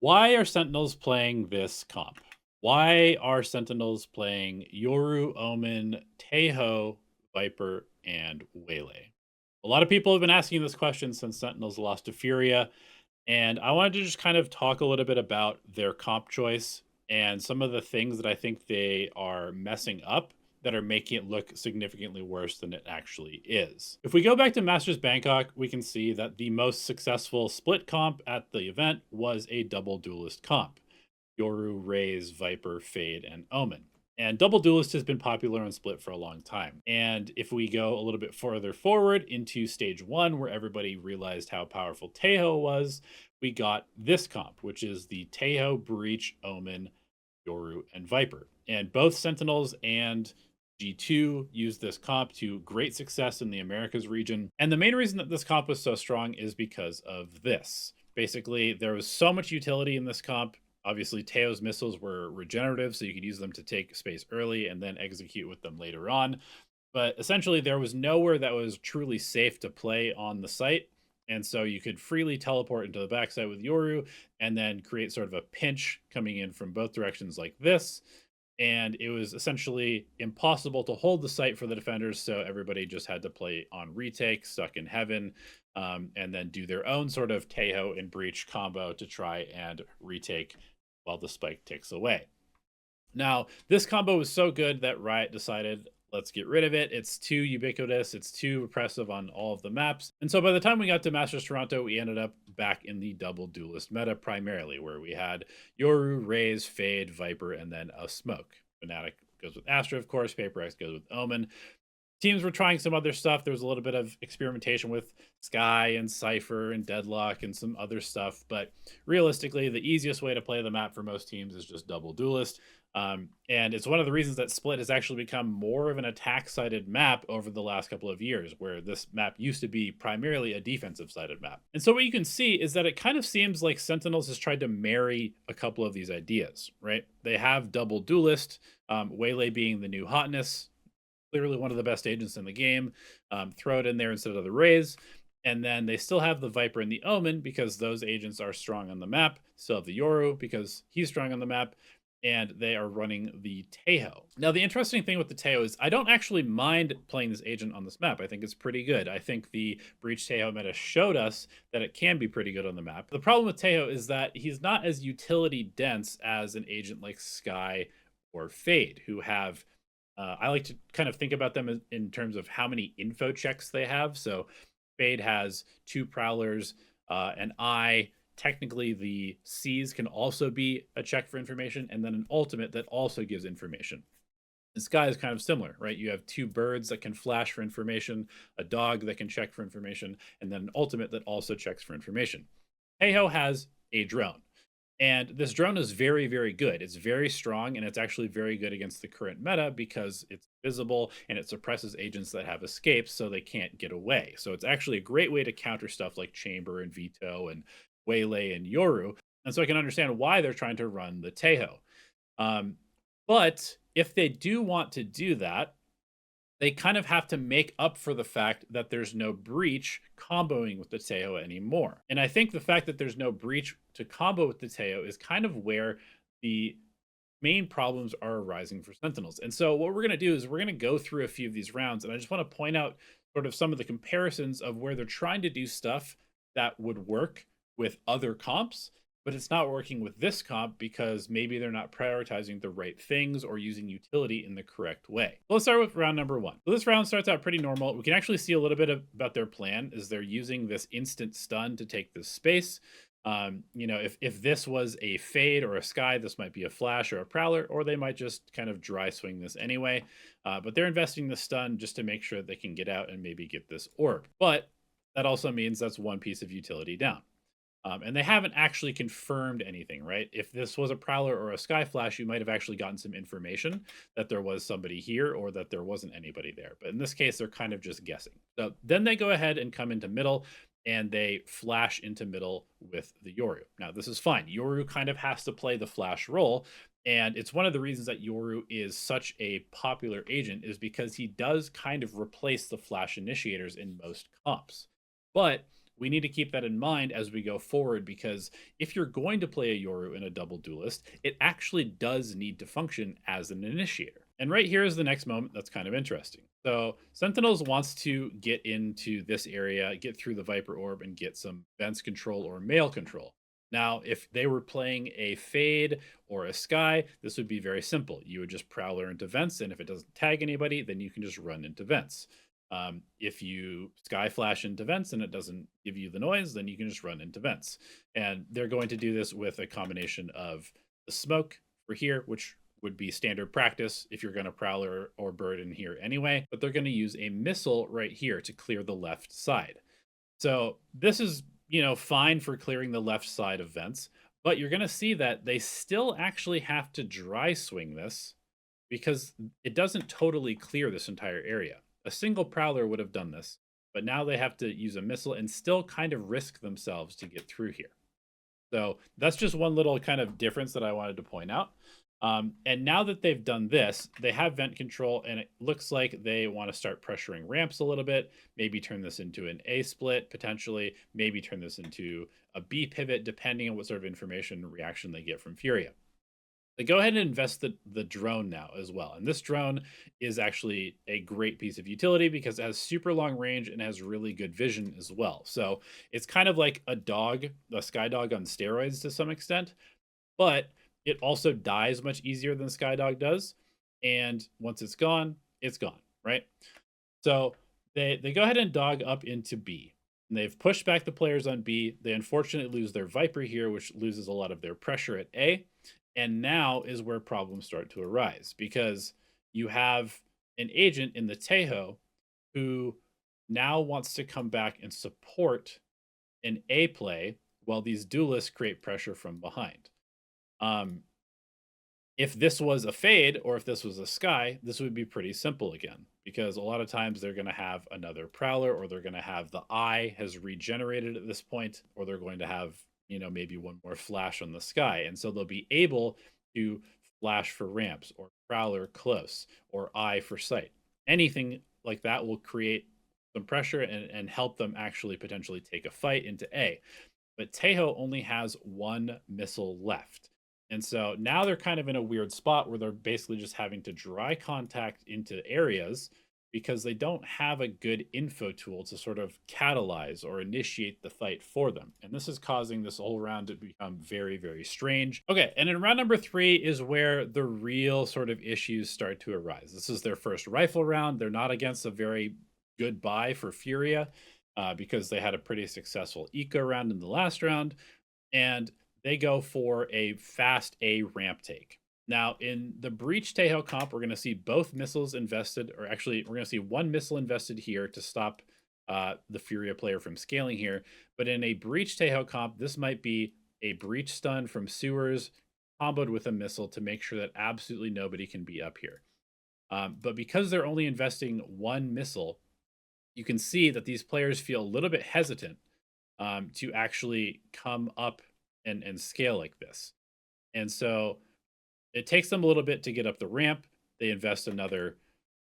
Why are Sentinels playing this comp? Why are Sentinels playing Yoru, Omen, Teho, Viper, and Waylay? A lot of people have been asking this question since Sentinels lost to Furia, and I wanted to just kind of talk a little bit about their comp choice and some of the things that I think they are messing up that are making it look significantly worse than it actually is. If we go back to Masters Bangkok, we can see that the most successful split comp at the event was a double duelist comp. Yoru, Raze, Viper, Fade, and Omen. And Double Duelist has been popular on Split for a long time. And if we go a little bit further forward into stage one, where everybody realized how powerful Teho was, we got this comp, which is the Teho, Breach, Omen, Yoru, and Viper. And both Sentinels and G2 used this comp to great success in the Americas region. And the main reason that this comp was so strong is because of this. Basically, there was so much utility in this comp. Obviously, Teo's missiles were regenerative, so you could use them to take space early and then execute with them later on. But essentially, there was nowhere that was truly safe to play on the site. And so you could freely teleport into the backside with Yoru and then create sort of a pinch coming in from both directions like this. And it was essentially impossible to hold the site for the defenders, so everybody just had to play on retake, stuck in heaven, and then do their own sort of Teho and Breach combo to try and retake while the spike ticks away. Now, this combo was so good that Riot decided, let's get rid of it. It's too ubiquitous, it's too repressive on all of the maps. And so by the time we got to Masters Toronto, we ended up back in the double duelist meta primarily, where we had Yoru, Raze, Fade, Viper, and then a Smoke. Fnatic goes with Astra, of course. PaperX goes with Omen. Teams were trying some other stuff. There was a little bit of experimentation with Sky and Cypher and Deadlock and some other stuff. But realistically, the easiest way to play the map for most teams is just double duelist. And it's one of the reasons that Split has actually become more of an attack-sided map over the last couple of years, where this map used to be primarily a defensive-sided map. And so what you can see is that it kind of seems like Sentinels has tried to marry a couple of these ideas, right? They have double duelist, Waylay being the new hotness, clearly one of the best agents in the game. Throw it in there instead of the Raze. And then they still have the Viper and the Omen because those agents are strong on the map. Still have the Yoru because he's strong on the map. And they are running the Teho. Now, the interesting thing with the Teho is I don't actually mind playing this agent on this map. I think it's pretty good. I think the Breach Teho meta showed us that it can be pretty good on the map. The problem with Teho is that he's not as utility dense as an agent like Sky or Fade, who have I like to kind of think about them in terms of how many info checks they have. So Fade has two Prowlers, an Eye. Technically, the C's can also be a check for information, and then an ultimate that also gives information. The Sky is kind of similar, right? You have two birds that can flash for information, a dog that can check for information, and then an ultimate that also checks for information. Heiho has a drone. And this drone is very, very good. It's very strong, and it's actually very good against the current meta because it's visible and it suppresses agents that have escapes so they can't get away. So it's actually a great way to counter stuff like Chamber and Veto and Waylay and Yoru. And so I can understand why they're trying to run the Teho. But if they do want to do that, they kind of have to make up for the fact that there's no Breach comboing with the Teo anymore. And I think the fact that there's no Breach to combo with the Teo is kind of where the main problems are arising for Sentinels. And so what we're going to do is we're going to go through a few of these rounds, and I just want to point out sort of some of the comparisons of where they're trying to do stuff that would work with other comps, but it's not working with this comp because maybe they're not prioritizing the right things or using utility in the correct way. So let's start with round number one. So this round starts out pretty normal. We can actually see a little bit about their plan is they're using this instant stun to take this space. If this was a Fade or a Sky, this might be a Flash or a Prowler, or they might just kind of dry swing this anyway. But they're investing the stun just to make sure they can get out and maybe get this orb. But that also means that's one piece of utility down. And they haven't actually confirmed anything, right? If this was a Prowler or a Sky Flash, you might have actually gotten some information that there was somebody here or that there wasn't anybody there. But in this case, they're kind of just guessing. So then they go ahead and come into middle and they flash into middle with the Yoru. Now, this is fine. Yoru kind of has to play the flash role. And it's one of the reasons that Yoru is such a popular agent is because he does kind of replace the flash initiators in most comps. But we need to keep that in mind as we go forward, because if you're going to play a Yoru in a double duelist, it actually does need to function as an initiator. And right here is the next moment that's kind of interesting. So Sentinels wants to get into this area, get through the Viper Orb, and get some Vents control or Mail control. Now, if they were playing a Fade or a Sky, this would be very simple. You would just Prowler into Vents, and if it doesn't tag anybody, then you can just run into Vents. If you Sky Flash into Vents and it doesn't give you the noise, then you can just run into Vents. And they're going to do this with a combination of the Smoke for here, which would be standard practice if you're going to Prowler or Bird in here anyway, but they're going to use a Missile right here to clear the left side. So this is, fine for clearing the left side of Vents, but you're going to see that they still actually have to dry swing this because it doesn't totally clear this entire area. A single Prowler would have done this, but now they have to use a Missile and still kind of risk themselves to get through here. So that's just one little kind of difference that I wanted to point out. And now that they've done this, they have vent control, and it looks like they want to start pressuring ramps a little bit, maybe turn this into an A split, potentially, maybe turn this into a B pivot, depending on what sort of information and reaction they get from Furia. They go ahead and invest the drone now as well. And this drone is actually a great piece of utility because it has super long range and has really good vision as well. So it's kind of like a dog, a sky dog on steroids to some extent, but it also dies much easier than Skydog does. And once it's gone, right? So they go ahead and dog up into B. And they've pushed back the players on B. They unfortunately lose their Viper here, which loses a lot of their pressure at A. And now is where problems start to arise because you have an agent in the Tejo who now wants to come back and support an A play while these duelists create pressure from behind. If this was a Fade or if this was a Sky, this would be pretty simple again because a lot of times they're going to have another Prowler, or they're going to have the Eye has regenerated at this point, or they're going to have, maybe one more flash on the Sky. And so they'll be able to flash for ramps or Prowler close or Eye for sight. Anything like that will create some pressure and help them actually potentially take a fight into A. But Tejo only has one missile left. And so now they're kind of in a weird spot where they're basically just having to dry contact into areas because they don't have a good info tool to sort of catalyze or initiate the fight for them. And this is causing this whole round to become very, very strange. Okay, and in round number 3 is where the real sort of issues start to arise. This is their first rifle round. They're not against a very good buy for Furia because they had a pretty successful eco round in the last round. And they go for a fast A ramp take. Now, in the Breach Tejo comp, we're going to see both missiles invested, or actually, we're going to see one missile invested here to stop the Furia player from scaling here. But in a Breach Tejo comp, this might be a Breach stun from Sewers comboed with a missile to make sure that absolutely nobody can be up here. But because they're only investing one missile, you can see that these players feel a little bit hesitant to actually come up and scale like this. And so it takes them a little bit to get up the ramp. They invest another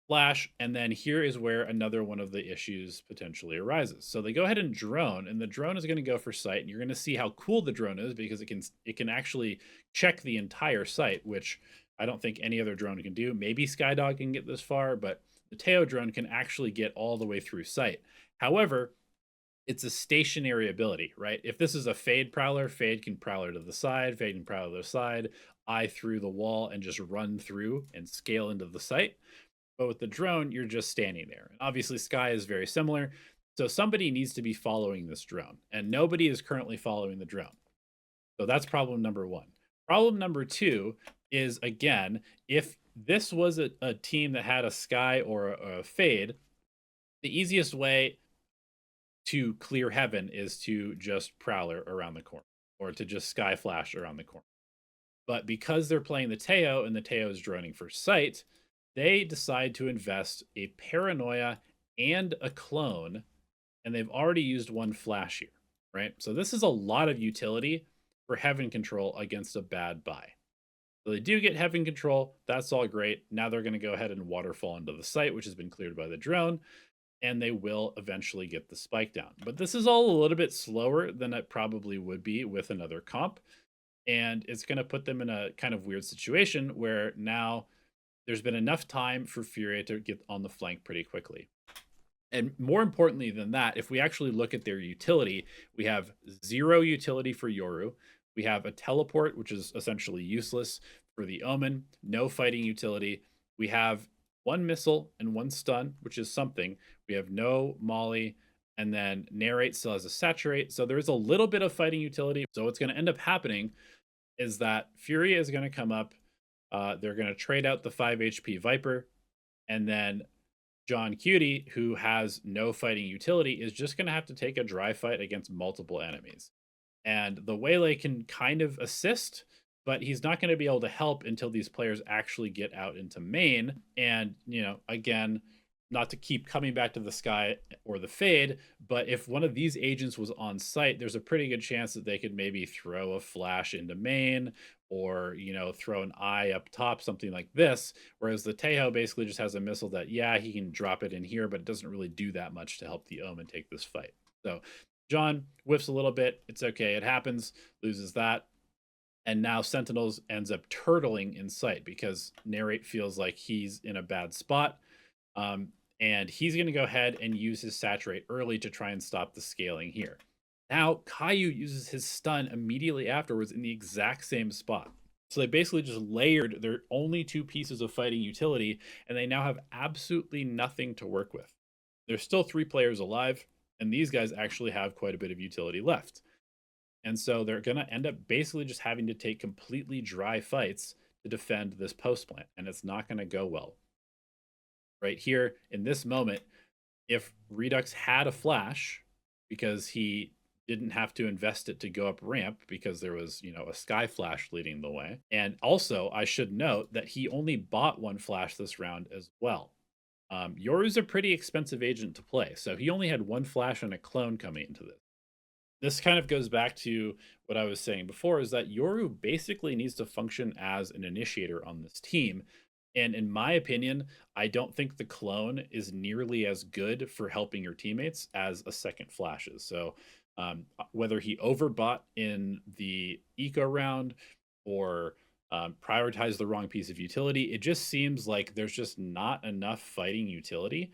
flash, and then here is where another one of the issues potentially arises. So they go ahead and drone, and the drone is going to go for sight, and you're going to see how cool the drone is because it can actually check the entire site, which I don't think any other drone can do. Maybe Skydog can get this far, but the Teo drone can actually get all the way through sight. However, it's a stationary ability, right? If this is a Fade Prowler, Fade can Prowler to the side, Fade can Prowler to the side, Eye through the wall and just run through and scale into the site. But with the drone, you're just standing there. And obviously, Sky is very similar. So somebody needs to be following this drone, and nobody is currently following the drone. So that's problem number 1. Problem number 2 is, again, if this was a team that had a Sky or a Fade, the easiest way to clear heaven is to just Prowler around the corner or to just Sky Flash around the corner. But because they're playing the Teo and the Teo is droning for sight, they decide to invest a Paranoia and a Clone, and they've already used one flash here, right? So this is a lot of utility for Heaven Control against a bad buy. So they do get Heaven Control. That's all great. Now they're going to go ahead and waterfall into the site, which has been cleared by the drone. and they will eventually get the spike down. But this is all a little bit slower than it probably would be with another comp. And it's going to put them in a kind of weird situation where now there's been enough time for Furia to get on the flank pretty quickly. And more importantly than that, if we actually look at their utility, we have zero utility for Yoru. We have a teleport, which is essentially useless for the Omen, no fighting utility. We have one missile and one stun, which is something. We have no Molly, and then Narrate still has a saturate. So there's a little bit of fighting utility. So what's going to end up happening is that Fury is going to come up. They're going to trade out the 5 HP Viper, and then John Cutie, who has no fighting utility, is just going to have to take a dry fight against multiple enemies. And the Waylay can kind of assist, but he's not going to be able to help until these players actually get out into main. And, again, not to keep coming back to the Sky or the Fade, but if one of these agents was on site, there's a pretty good chance that they could maybe throw a flash into main or, throw an eye up top, something like this. Whereas the Tejo basically just has a missile that, yeah, he can drop it in here, but it doesn't really do that much to help the Omen take this fight. So John whiffs a little bit. It's okay. It happens, loses that. And now Sentinels ends up turtling in sight because Narrate feels like he's in a bad spot. And he's going to go ahead and use his saturate early to try and stop the scaling here. Now, Caillou uses his stun immediately afterwards in the exact same spot. So they basically just layered their only two pieces of fighting utility, and they now have absolutely nothing to work with. There's still 3 players alive, and these guys actually have quite a bit of utility left. And so they're going to end up basically just having to take completely dry fights to defend this post plant, and it's not going to go well. Right here in this moment, if Redux had a flash because he didn't have to invest it to go up ramp because there was, a sky flash leading the way. And also, I should note that he only bought 1 flash this round as well. Yoru's a pretty expensive agent to play, so he only had 1 flash and a clone coming into this. This kind of goes back to what I was saying before, is that Yoru basically needs to function as an initiator on this team. And in my opinion, I don't think the clone is nearly as good for helping your teammates as a second flash is. So whether he overbought in the eco round or prioritized the wrong piece of utility, it just seems like there's just not enough fighting utility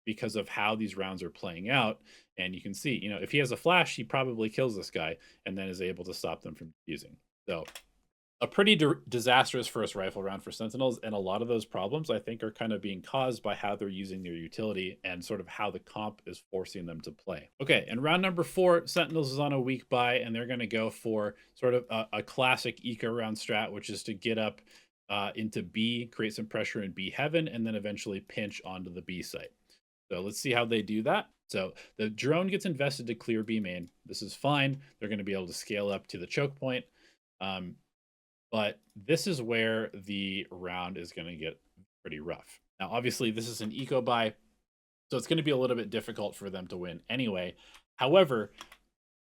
because of how these rounds are playing out. And you can see, if he has a flash, he probably kills this guy and then is able to stop them from using. So a pretty disastrous first rifle round for Sentinels, and a lot of those problems I think are kind of being caused by how they're using their utility and sort of how the comp is forcing them to play. Okay, and round number 4, Sentinels is on a weak buy, and they're going to go for sort of a classic eco round strat, which is to get up into B, create some pressure in B heaven, and then eventually pinch onto the B site. So let's see how they do that. So the drone gets invested to clear B main. This is fine. They're going to be able to scale up to the choke point. But this is where the round is going to get pretty rough. Now, obviously, this is an eco buy, so it's going to be a little bit difficult for them to win anyway. However,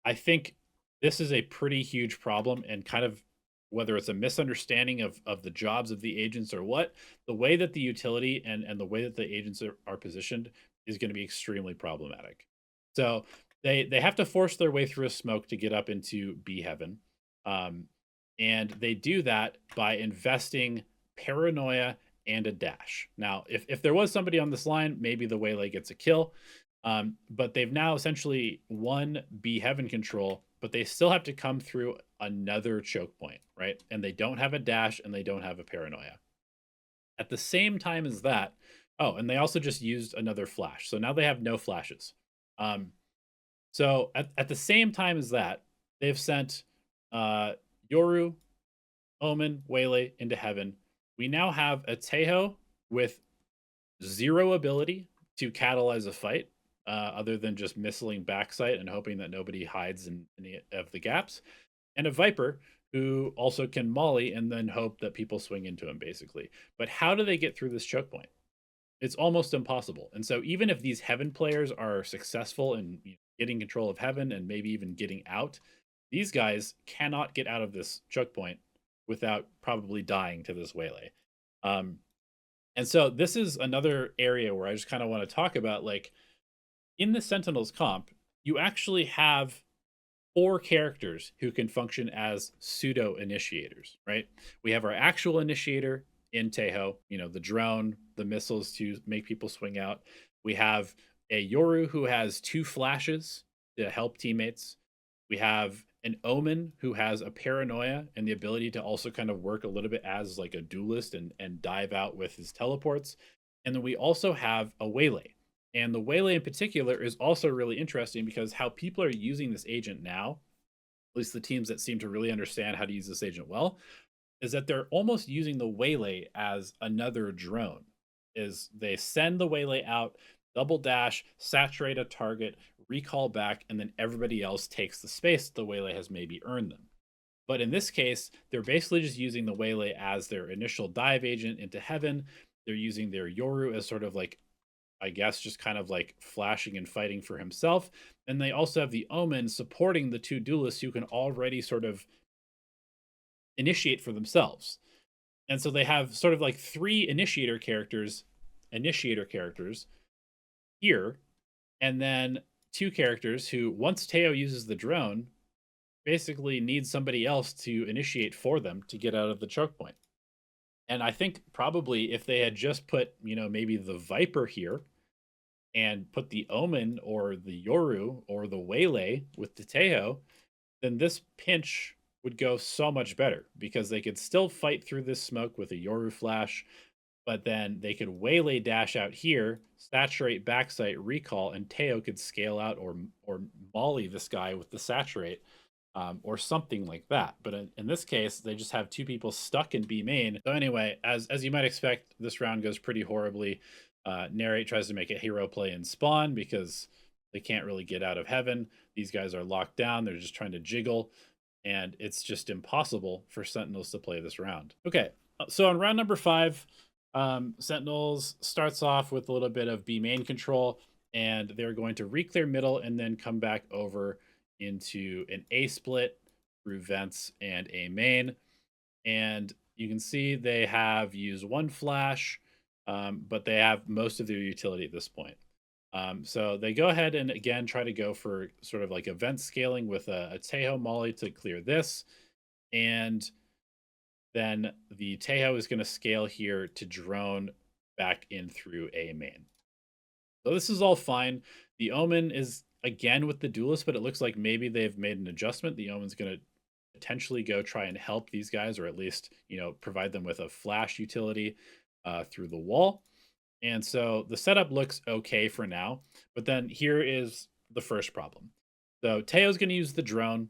I think this is a pretty huge problem, and kind of whether it's a misunderstanding of the jobs of the agents or what, the way that the utility and the way that the agents are positioned is going to be extremely problematic. So they have to force their way through a smoke to get up into B heaven. And they do that by investing paranoia and a dash. Now, if there was somebody on this line, maybe the Waylay gets a kill. But they've now essentially won B heaven control, but they still have to come through another choke point, right? And they don't have a dash and they don't have a paranoia. At the same time as that, oh, and they also just used another flash. So now they have no flashes. So at the same time as that, they've sent Yoru, Omen, Waylay into heaven. We now have a Tejo with 0 ability to catalyze a fight, other than just missiling backside and hoping that nobody hides in any of the gaps, and a Viper who also can molly and then hope that people swing into him, basically. But how do they get through this choke point? It's almost impossible. And so even if these heaven players are successful in getting control of heaven and maybe even getting out, these guys cannot get out of this choke point without probably dying to this Waylay. And so this is another area where I just kind of want to talk about, like, In the Sentinels comp, you actually have 4 characters who can function as pseudo initiators, right? We have our actual initiator in Tejo, the drone, the missiles to make people swing out. We have a Yoru who has 2 flashes to help teammates. We have an Omen who has a paranoia and the ability to also kind of work a little bit as like a duelist and dive out with his teleports. And then we also have a Waylay. And the Waylay in particular is also really interesting because how people are using this agent now, at least the teams that seem to really understand how to use this agent well, is that they're almost using the Waylay as another drone. Is they send the Waylay out, double dash, saturate a target, recall back, and then everybody else takes the space the Waylay has maybe earned them. But in this case, they're basically just using the Waylay as their initial dive agent into heaven. They're using their Yoru as sort of like, I guess, just kind of like flashing and fighting for himself. And they also have the Omen supporting the 2 duelists who can already sort of initiate for themselves. And so they have sort of like 3 initiator characters here, and then 2 characters who, once Teo uses the drone, basically need somebody else to initiate for them to get out of the choke point. And I think probably if they had just put, maybe the Viper here and put the Omen or the Yoru or the Waylay with the Teo, then this pinch would go so much better because they could still fight through this smoke with a Yoru flash, but then they could Waylay dash out here, saturate backside recall, and Teo could scale out or molly this guy with the saturate, or something like that. But in this case, they just have 2 people stuck in B main. So anyway, as you might expect, this round goes pretty horribly. Narrate tries to make a hero play in spawn because they can't really get out of heaven. These guys are locked down. They're just trying to jiggle, and it's just impossible for Sentinels to play this round. Okay, so on round number 5, Sentinels starts off with a little bit of B main control, and they're going to re-clear middle and then come back over into an A split through vents and A main. And you can see they have used 1 flash, but they have most of their utility at this point. So they go ahead and again try to go for sort of like event scaling with a Tejo Molly to clear this. And then the Tejo is going to scale here to drone back in through A main. So this is all fine. The Omen is again with the duelist, but it looks like maybe they've made an adjustment. The Omen's going to potentially go try and help these guys, or at least, provide them with a flash utility through the wall. And so the setup looks okay for now, but then here is the first problem. So Teo's going to use the drone,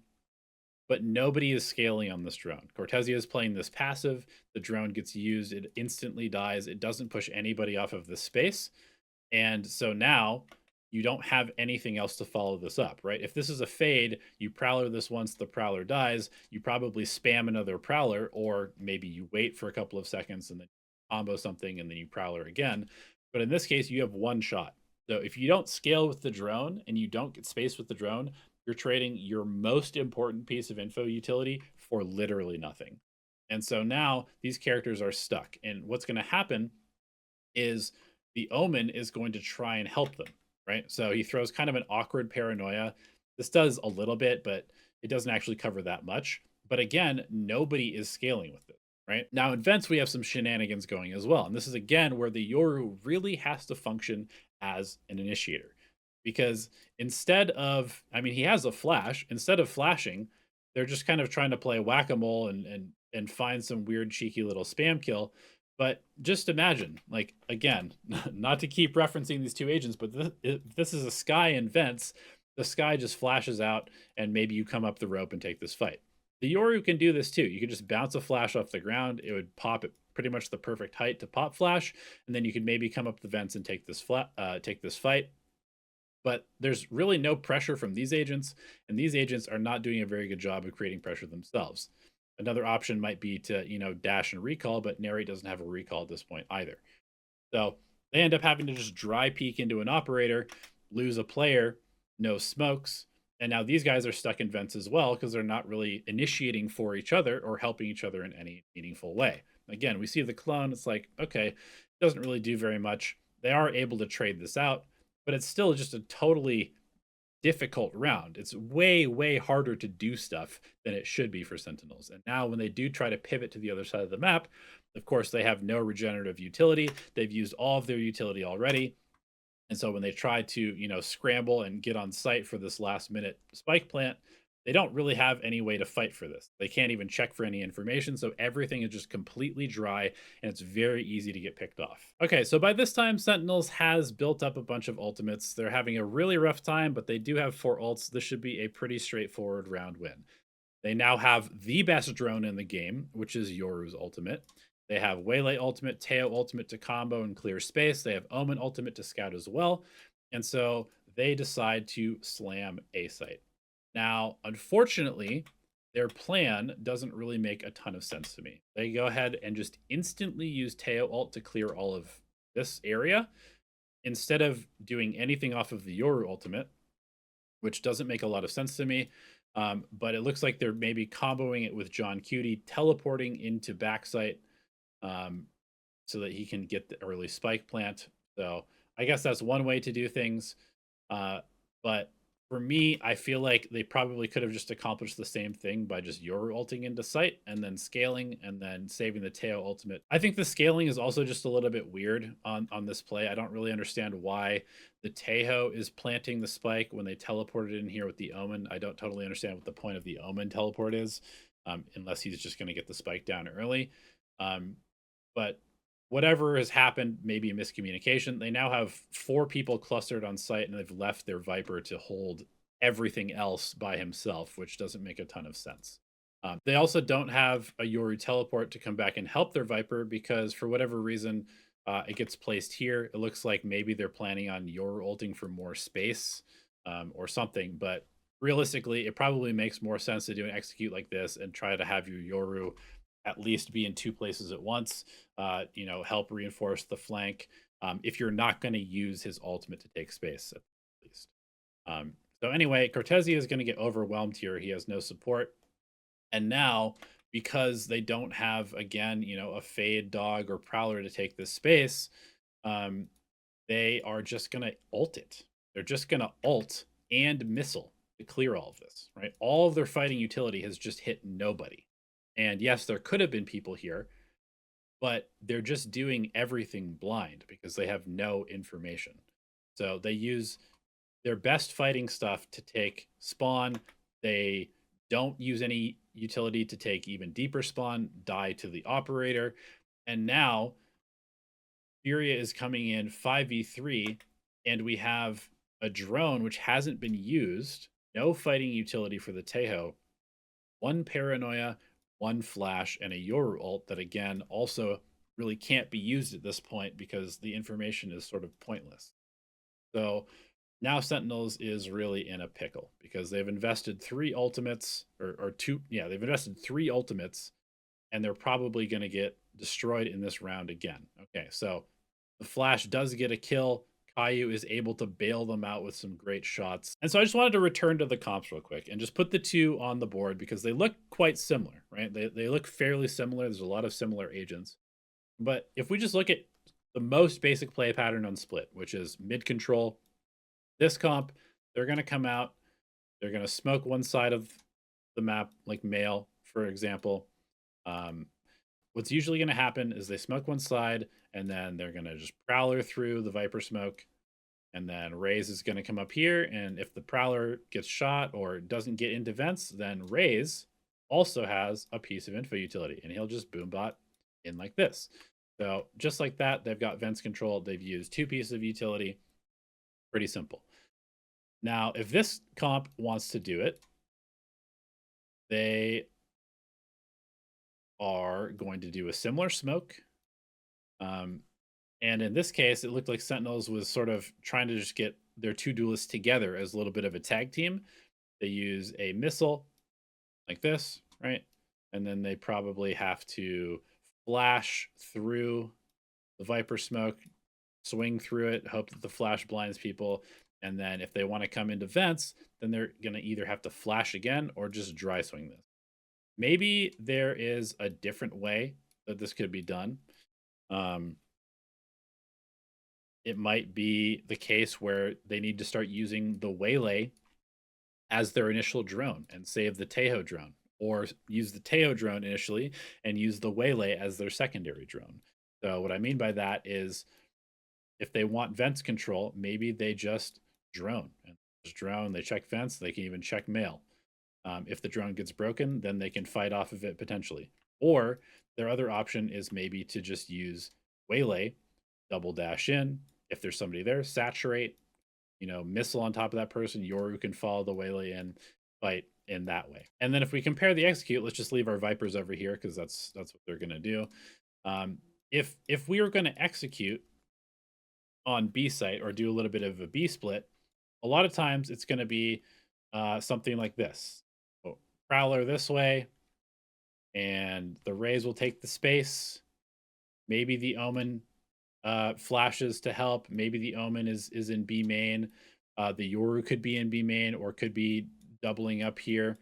but nobody is scaling on this drone. Cortesia is playing this passive. The drone gets used, it instantly dies. It doesn't push anybody off of this space. And so now you don't have anything else to follow this up, right? If this is a fade, you prowler this once the prowler dies, you probably spam another prowler, or maybe you wait for a couple of seconds and then combo something and then you prowler again. But in this case, you have 1 shot. So if you don't scale with the drone and you don't get space with the drone, you're trading your most important piece of info utility for literally nothing. And so now these characters are stuck. And what's going to happen is the Omen is going to try and help them, right? So he throws kind of an awkward paranoia. This does a little bit, but it doesn't actually cover that much. But again, nobody is scaling with it, right? Now in Vents, we have some shenanigans going as well. And this is again where the Yoru really has to function as an initiator. Because instead of, I mean, he has a flash. Instead of flashing, they're just kind of trying to play whack-a-mole and find some weird cheeky little spam kill. But just imagine, like, again, not to keep referencing these 2 agents, but if this is a Sky in Vents, the Sky just flashes out and maybe you come up the rope and take this fight. The Yoru can do this too. You can just bounce a flash off the ground. It would pop at pretty much the perfect height to pop flash, and then you could maybe come up the vents and take this fight. But there's really no pressure from these agents, and these agents are not doing a very good job of creating pressure themselves. Another option might be to, dash and recall, but Narrate doesn't have a recall at this point either. So they end up having to just dry peek into an operator, lose a player, no smokes, and now these guys are stuck in vents as well because they're not really initiating for each other or helping each other in any meaningful way. Again, we see the clone, it's like, okay, doesn't really do very much. They are able to trade this out, but it's still just a totally difficult round. It's way, way harder to do stuff than it should be for Sentinels. And now when they do try to pivot to the other side of the map, of course, they have no regenerative utility. They've used all of their utility already. And so when they try to, scramble and get on site for this last minute spike plant, they don't really have any way to fight for this. They can't even check for any information. So everything is just completely dry and it's very easy to get picked off. Okay, so by this time, Sentinels has built up a bunch of ultimates. They're having a really rough time, but they do have 4 ults. This should be a pretty straightforward round win. They now have the best drone in the game, which is Yoru's ultimate. They have Waylay ultimate, Teo ultimate to combo and clear space. They have Omen ultimate to scout as well. And so they decide to slam A site. Now, unfortunately, their plan doesn't really make a ton of sense to me. They go ahead and just instantly use Teo ult to clear all of this area instead of doing anything off of the Yoru ultimate, which doesn't make a lot of sense to me. But it looks like they're maybe comboing it with John Cutie, teleporting into backside so that he can get the early spike plant. So I guess that's one way to do things. But for me, I feel like they probably could have just accomplished the same thing by just Yoru ulting into sight and then scaling and then saving the Teo ultimate. I think the scaling is also just a little bit weird on this play. I don't really understand why the Tejo is planting the spike when they teleported in here with the Omen. I don't totally understand what the point of the Omen teleport is, unless he's just going to get the spike down early. But whatever has happened, maybe a miscommunication. They now have 4 people clustered on site, and they've left their Viper to hold everything else by himself, which doesn't make a ton of sense. They also don't have a Yoru teleport to come back and help their Viper because, for whatever reason, it gets placed here. It looks like maybe they're planning on Yoru ulting for more space or something, but realistically, it probably makes more sense to do an execute like this and try to have your Yoru at least be in 2 places at once, help reinforce the flank if you're not going to use his ultimate to take space at least. So anyway, Cortezia is going to get overwhelmed here. He has no support. And now, because they don't have, again, a Fade Dog or Prowler to take this space, they are just going to ult it. They're just going to ult and missile to clear all of this, right? All of their fighting utility has just hit nobody. And yes, there could have been people here, but they're just doing everything blind because they have no information. So they use their best fighting stuff to take spawn. They don't use any utility to take even deeper spawn, die to the operator. And now Furia is coming in 5v3, and we have a drone which hasn't been used, no fighting utility for the Tejo, 1 paranoia, 1 flash, and a Yoru ult that again also really can't be used at this point because the information is sort of pointless. So now Sentinels is really in a pickle because they've invested 3 ultimates or 2, yeah, they've invested 3 ultimates and they're probably going to get destroyed in this round again. Okay, so the Flash does get a kill. Caillou is able to bail them out with some great shots. And so I just wanted to return to the comps real quick and just put the 2 on the board because they look quite similar, right? They look fairly similar. There's a lot of similar agents. But if we just look at the most basic play pattern on Split, which is mid control, this comp, they're going to come out, they're going to smoke one side of the map, like Male, for example. What's usually going to happen is they smoke one side, and then they're going to just Prowler through the Viper smoke, and then Raze is going to come up here, and if the Prowler gets shot or doesn't get into vents, then Raze also has a piece of info utility, and he'll just boombot in like this. So just like that, they've got vents control. They've used 2 pieces of utility. Pretty simple. Now, if this comp wants to do it, they are going to do a similar smoke. And in this case, it looked like Sentinels was sort of trying to just get their 2 duelists together as a little bit of a tag team. They use a missile like this, right? And then they probably have to flash through the Viper smoke, swing through it, hope that the flash blinds people. And then if they want to come into vents, then they're going to either have to flash again or just dry swing this. Maybe there is a different way that this could be done. It might be the case where they need to start using the Waylay as their initial drone and save the Tejo drone, or use the Tejo drone initially and use the Waylay as their secondary drone. So what I mean by that is if they want vents control, maybe they just drone and just drone. They check vents. They can even check mail. If the drone gets broken, then they can fight off of it potentially. Or their other option is maybe to just use Waylay, double dash in. If there's somebody there, saturate, missile on top of that person. Yoru can follow the Waylay and fight in that way. And then if we compare the execute, let's just leave our Vipers over here because that's what they're gonna do. Um, if we are going to execute on B site or do a little bit of a B split, a lot of times it's going to be something like this. So Prowler this way, and the Rays will take the space. Maybe the Omen flashes to help. Maybe the Omen is in B main. The Yoru could be in B main or could be doubling up here.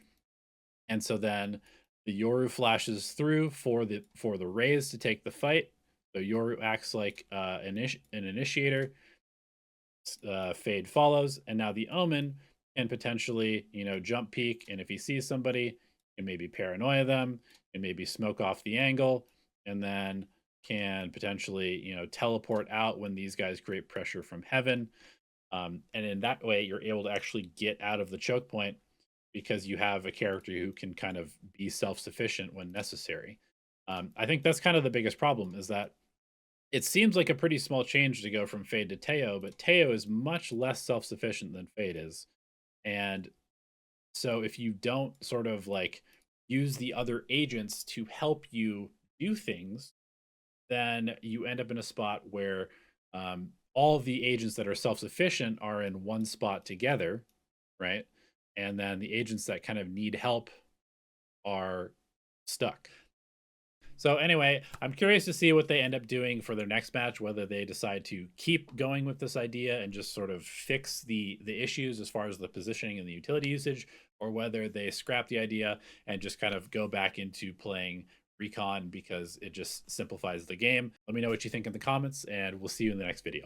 And so then the Yoru flashes through for the Rays to take the fight. So Yoru acts like an initiator. Fade follows, and now the Omen can potentially, jump peek, and if he sees somebody, can maybe paranoia them, and maybe smoke off the angle, and then can potentially, teleport out when these guys create pressure from heaven. And in that way, you're able to actually get out of the choke point because you have a character who can kind of be self-sufficient when necessary. I think that's kind of the biggest problem is that it seems like a pretty small change to go from Fade to Teo, but Teo is much less self-sufficient than Fade is. And so if you don't sort of like use the other agents to help you do things, then you end up in a spot where all of the agents that are self-sufficient are in one spot together, right? And then the agents that kind of need help are stuck. So anyway, I'm curious to see what they end up doing for their next match, whether they decide to keep going with this idea and just sort of fix the issues as far as the positioning and the utility usage, or whether they scrap the idea and just kind of go back into playing recon because it just simplifies the game. Let me know what you think in the comments, and we'll see you in the next video.